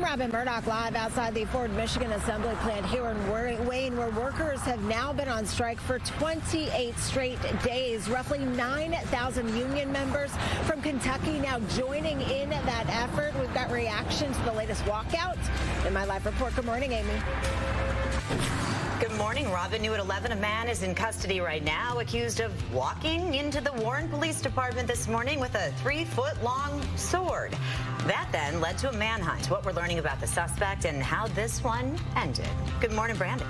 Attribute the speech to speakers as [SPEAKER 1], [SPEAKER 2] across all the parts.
[SPEAKER 1] I'm Robin Murdoch, live outside the Ford, Michigan assembly plant here in Wayne, where workers have now been on strike for 28 straight days. Roughly 9,000 union members from Kentucky now joining in that effort. We've got reaction to the latest walkout in my live report. Good morning, Amy.
[SPEAKER 2] Good morning, Robin. New at 11, a man is in custody right now, accused of walking into the Warren Police Department this morning with a 3-foot-long sword. That then led to a manhunt. What we're learning about the suspect and how this one ended. Good morning, Brandon.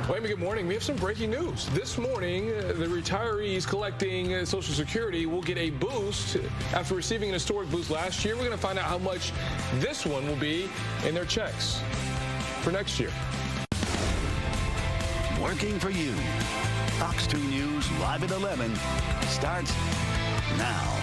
[SPEAKER 3] Well, Amy, good morning. We have some breaking news. This morning, the retirees collecting Social Security will get a boost after receiving an historic boost last year. We're going to find out how much this one will be in their checks for next year.
[SPEAKER 4] Working for you. Fox 2 News live at 11 starts now.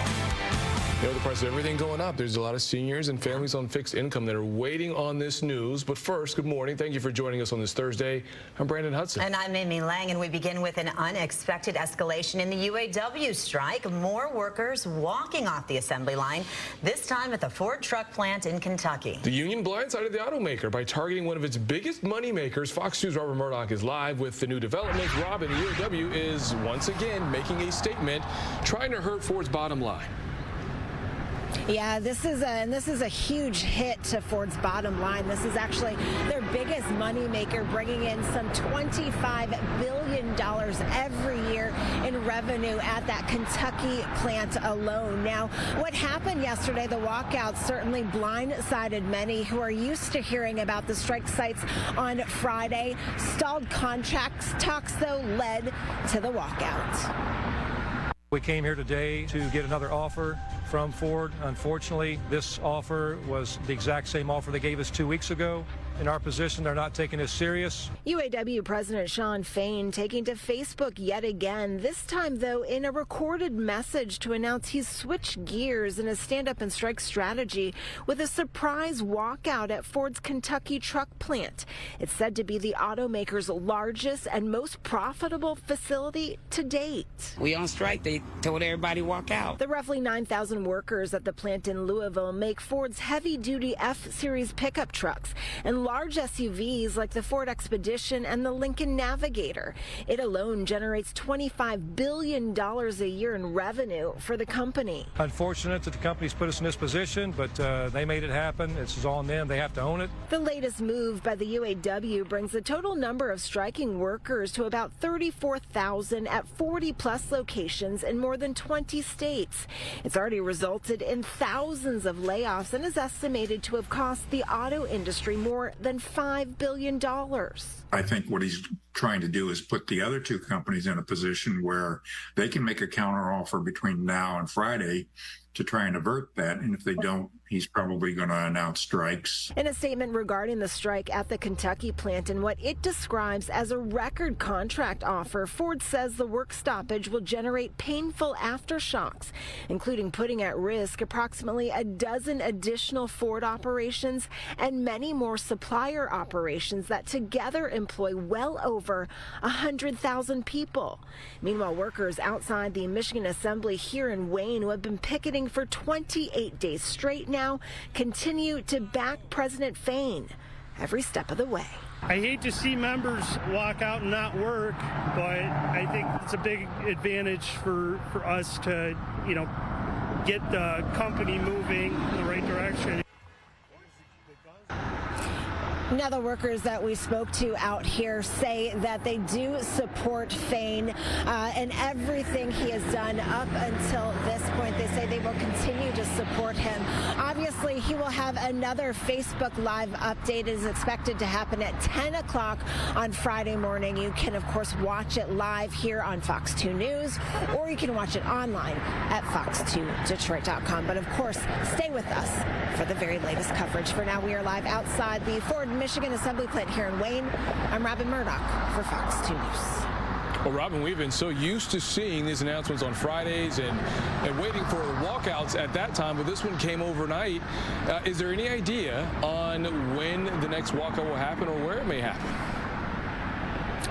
[SPEAKER 3] You know, the price of everything going up. There's a lot of seniors and families on fixed income that are waiting on this news. But first, good morning. Thank you for joining us on this Thursday. I'm Brandon Hudson.
[SPEAKER 2] And I'm Amy Lange, and we begin with an unexpected escalation in the UAW strike. More workers walking off the assembly line, this time at the Ford truck plant in Kentucky.
[SPEAKER 3] The union blindsided the automaker by targeting one of its biggest money makers. Fox 2's Robert Murdoch is live with the new developments. Robin, the UAW is once again making a statement, trying to hurt Ford's bottom line.
[SPEAKER 1] Yeah, this is a huge hit to Ford's bottom line. This is actually their biggest moneymaker, bringing in some $25 billion every year in revenue at that Kentucky plant alone. Now, what happened yesterday, the walkout certainly blindsided many who are used to hearing about the strike sites on Friday. Stalled contracts talks, though, led to the walkout.
[SPEAKER 5] We came here today to get another offer from Ford. Unfortunately, this offer was the exact same offer they gave us 2 weeks ago. In our position, they're not taking us serious.
[SPEAKER 1] UAW President Shawn Fain taking to Facebook yet again, this time, though, in a recorded message to announce he's switched gears in his stand-up and strike strategy with a surprise walkout at Ford's Kentucky truck plant. It's said to be the automaker's largest and most profitable facility to date.
[SPEAKER 6] We on strike. They told everybody walk out.
[SPEAKER 1] The roughly 9,000 workers at the plant in Louisville make Ford's heavy-duty F-Series pickup trucks and large SUVs like the Ford Expedition and the Lincoln Navigator. It alone generates $25 billion a year in revenue for the company.
[SPEAKER 5] Unfortunate that the company's put us in this position, but they made it happen. This is on them. They have to own it.
[SPEAKER 1] The latest move by the UAW brings the total number of striking workers to about 34,000 at 40-plus locations in more than 20 states. It's already resulted in thousands of layoffs and is estimated to have cost the auto industry more than $5 billion.
[SPEAKER 7] I think what he's trying to do is put the other two companies in a position where they can make a counteroffer between now and Friday to try and avert that. And if they don't, he's probably going to announce strikes.
[SPEAKER 1] In a statement regarding the strike at the Kentucky plant and what it describes as a record contract offer, Ford says the work stoppage will generate painful aftershocks, including putting at risk approximately a dozen additional Ford operations and many more supplier operations that together employ well over 100,000 people. Meanwhile, workers outside the Michigan Assembly here in Wayne, who have been picketing for 28 days straight now, continue to back President Fain every step of the way.
[SPEAKER 8] I hate to see members walk out and not work, but I think it's a big advantage for us to, get the company moving in the right direction.
[SPEAKER 1] Now, the workers that we spoke to out here say that they do support Fain and everything he has done up until this point. They say they will continue to support him. Obviously, he will have another Facebook Live update. It is expected to happen at 10 o'clock on Friday morning. You can, of course, watch it live here on Fox 2 News, or you can watch it online at fox2detroit.com. But, of course, stay with us for the very latest coverage. For now, we are live outside the Ford, Michigan Assembly plant here in Wayne. I'm Robin Murdoch for Fox 2 News.
[SPEAKER 3] Well, Robin, we've been so used to seeing these announcements on Fridays and waiting for walkouts at that time, but this one came overnight. Is there any idea on when the next walkout will happen or where it may happen?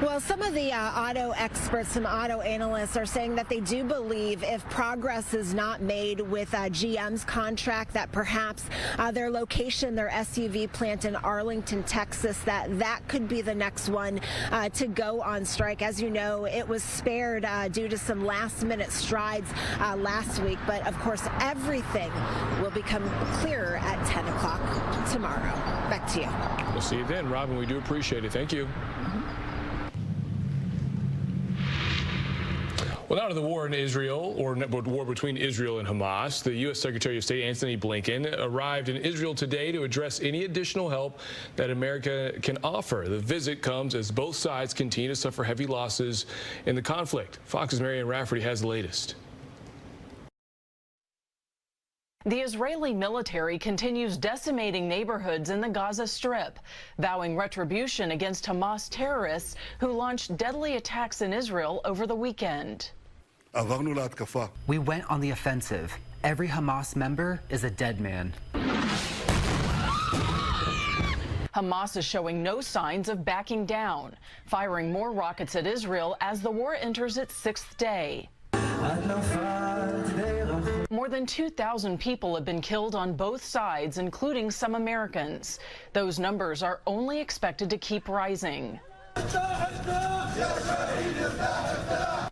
[SPEAKER 1] Well, some of the auto experts, some auto analysts are saying that they do believe if progress is not made with GM's contract, that perhaps their location, their SUV plant in Arlington, Texas, that could be the next one to go on strike. As you know, it was spared due to some last-minute strides last week. But, of course, everything will become clearer at 10 o'clock tomorrow. Back to you.
[SPEAKER 3] We'll see you then, Robin. We do appreciate it. Thank you. Well, now to the war in Israel, or war between Israel and Hamas. The U.S. Secretary of State Antony Blinken arrived in Israel today to address any additional help that America can offer. The visit comes as both sides continue to suffer heavy losses in the conflict. Fox's Marianne Rafferty has the latest.
[SPEAKER 9] The Israeli military continues decimating neighborhoods in the Gaza Strip, vowing retribution against Hamas terrorists who launched deadly attacks in Israel over the weekend.
[SPEAKER 10] We went on the offensive. Every Hamas member is a dead man.
[SPEAKER 9] Hamas is showing no signs of backing down, firing more rockets at Israel as the war enters its 6th day. More than 2,000 people have been killed on both sides, including some Americans. Those numbers are only expected to keep rising.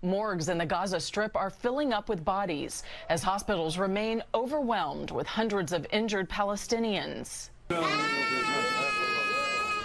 [SPEAKER 9] Morgues in the Gaza Strip are filling up with bodies as hospitals remain overwhelmed with hundreds of injured Palestinians.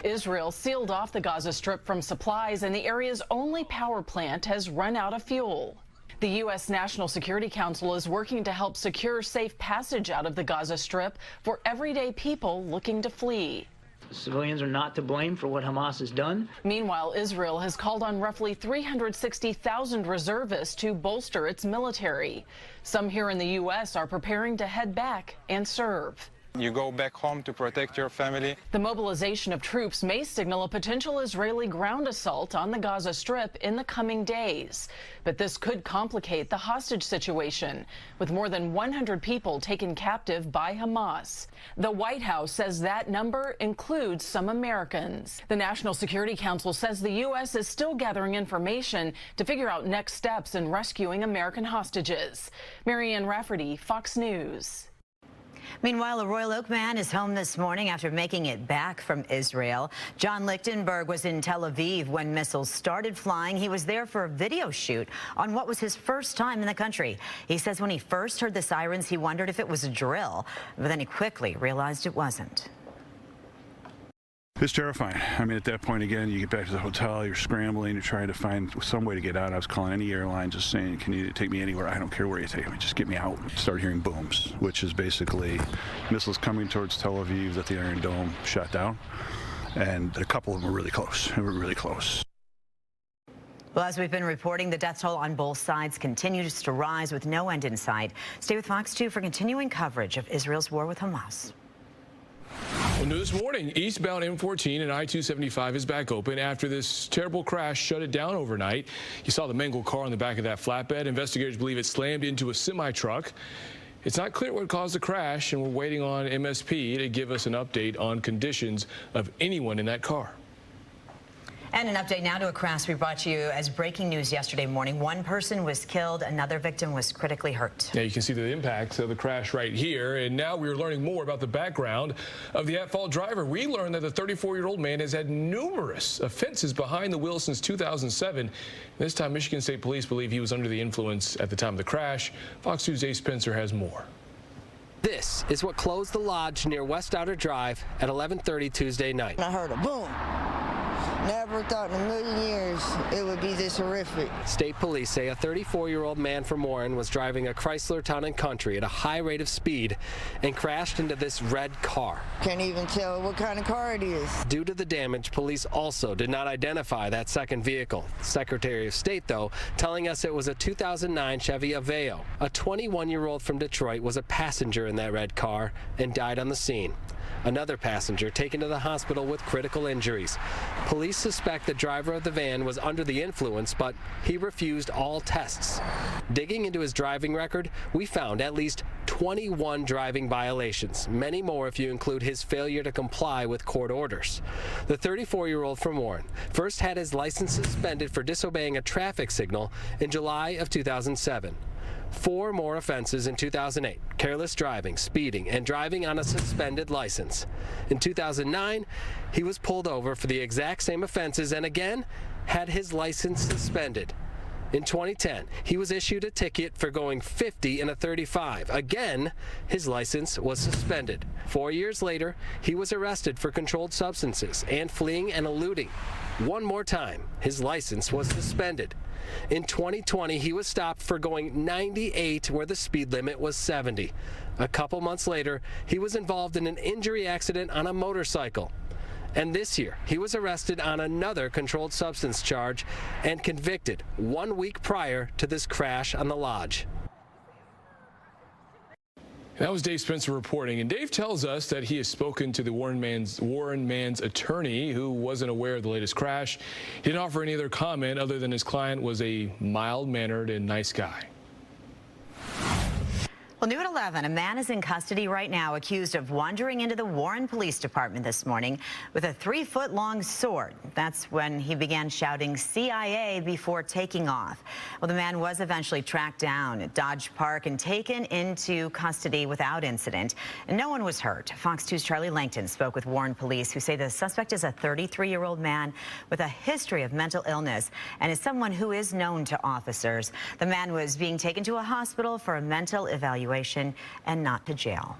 [SPEAKER 9] Israel sealed off the Gaza Strip from supplies, and the area's only power plant has run out of fuel. The U.S. National Security Council is working to help secure safe passage out of the Gaza Strip for everyday people looking to flee.
[SPEAKER 11] Civilians are not to blame for what Hamas has done.
[SPEAKER 9] Meanwhile, Israel has called on roughly 360,000 reservists to bolster its military. Some here in the U.S. are preparing to head back and serve.
[SPEAKER 12] You go back home to protect your family.
[SPEAKER 9] The mobilization of troops may signal a potential Israeli ground assault on the Gaza Strip in the coming days. But this could complicate the hostage situation, with more than 100 people taken captive by Hamas. The White House says that number includes some Americans. The National Security Council says the U.S. is still gathering information to figure out next steps in rescuing American hostages. Marianne Rafferty, Fox News.
[SPEAKER 2] Meanwhile, a Royal Oak man is home this morning after making it back from Israel. John Lichtenberg was in Tel Aviv when missiles started flying. He was there for a video shoot on what was his first time in the country. He says when he first heard the sirens, he wondered if it was a drill, but then he quickly realized it wasn't.
[SPEAKER 13] It's terrifying. I mean, at that point, again, you get back to the hotel, you're scrambling, you're trying to find some way to get out. I was calling any airline just saying, can you take me anywhere? I don't care where you take me, just get me out. Started hearing booms, which is basically missiles coming towards Tel Aviv that the Iron Dome shot down. And a couple of them were really close. They were really close.
[SPEAKER 2] Well, as we've been reporting, the death toll on both sides continues to rise with no end in sight. Stay with Fox 2 for continuing coverage of Israel's war with Hamas.
[SPEAKER 3] Well, new this morning, eastbound M14 and I-275 is back open after this terrible crash shut it down overnight. You saw the mangled car on the back of that flatbed. Investigators believe it slammed into a semi-truck. It's not clear what caused the crash, and we're waiting on MSP to give us an update on conditions of anyone in that car.
[SPEAKER 2] And an update now to a crash we brought you as breaking news yesterday morning. One person was killed. Another victim was critically hurt.
[SPEAKER 3] Yeah, you can see the impact of the crash right here. And now we're learning more about the background of the at-fault driver. We learned that the 34-year-old man has had numerous offenses behind the wheel since 2007. This time, Michigan State Police believe he was under the influence at the time of the crash. Fox News' Ace Spencer has more.
[SPEAKER 14] This is what closed the lodge near West Outer Drive at 11:30 Tuesday night.
[SPEAKER 15] I heard a boom. Never thought in a million years it would be this horrific.
[SPEAKER 14] State police say a 34-year-old man from Warren was driving a Chrysler Town & Country at a high rate of speed and crashed into this red car.
[SPEAKER 15] Can't even tell what kind of car it is.
[SPEAKER 14] Due to the damage, police also did not identify that second vehicle. Secretary of State, though, telling us it was a 2009 Chevy Aveo. A 21-year-old from Detroit was a passenger in that red car and died on the scene. Another passenger taken to the hospital with critical injuries. Police suspect the driver of the van was under the influence, but he refused all tests. Digging into his driving record, we found at least 21 driving violations, many more if you include his failure to comply with court orders. The 34-year-old from Warren first had his license suspended for disobeying a traffic signal in July of 2007. 4 more offenses in 2008, careless driving, speeding, and driving on a suspended license. In 2009, he was pulled over for the exact same offenses and again had his license suspended. In 2010, he was issued a ticket for going 50 in a 35. Again, his license was suspended. 4 years later, he was arrested for controlled substances and fleeing and eluding. One more time, his license was suspended. In 2020, he was stopped for going 98 where the speed limit was 70. A couple months later, he was involved in an injury accident on a motorcycle. And this year, he was arrested on another controlled substance charge and convicted 1 week prior to this crash on the Lodge.
[SPEAKER 3] That was Dave Spencer reporting, and Dave tells us that he has spoken to the Warren man's attorney, who wasn't aware of the latest crash. He didn't offer any other comment other than his client was a mild-mannered and nice guy.
[SPEAKER 2] Well, new at 11, a man is in custody right now accused of wandering into the Warren Police Department this morning with a 3-foot-long sword. That's when he began shouting CIA before taking off. Well, the man was eventually tracked down at Dodge Park and taken into custody without incident, and no one was hurt. Fox 2's Charlie Langton spoke with Warren police, who say the suspect is a 33-year-old man with a history of mental illness and is someone who is known to officers. The man was being taken to a hospital for a mental evaluation and not to jail.